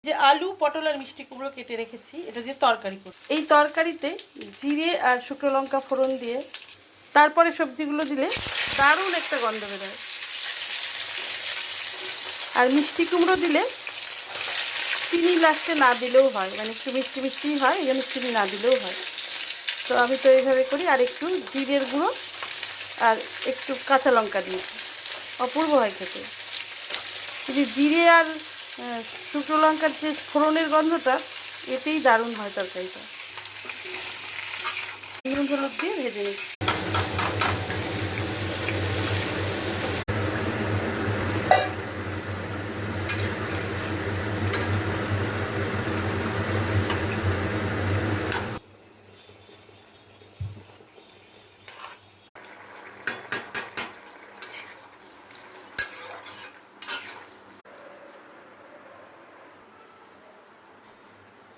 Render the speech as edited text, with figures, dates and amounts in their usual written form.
যে আলু পটল আর মিষ্টি কুমড়ো কেটে রেখেছি, এটা দিয়ে তরকারি করব। এই তরকারিতে জিরে আর শুকনো লঙ্কা ফোড়ন দিয়ে তারপরে সবজিগুলো দিলে দারুণ একটা গন্ধ বেরোয়। আর মিষ্টি কুমড়ো দিলে চিনি লাস্টে না দিলেও হয়, মানে একটু মিষ্টি মিষ্টি হয়, এই জন্য চিনি না দিলেও হয়। তো আমি তো এইভাবে করি। আর একটু জিরের গুঁড়ো আর একটু কাঁচা লঙ্কা দিয়েছি, অপূর্ব হয় খেতে। যদি জিরে আর শুকনো লঙ্কার যে ফোড়নের গন্ধটা, এতেই দারুণ হয় তরকারিটা। নুন হলুদ দিয়ে ভেজে নিচ্ছি।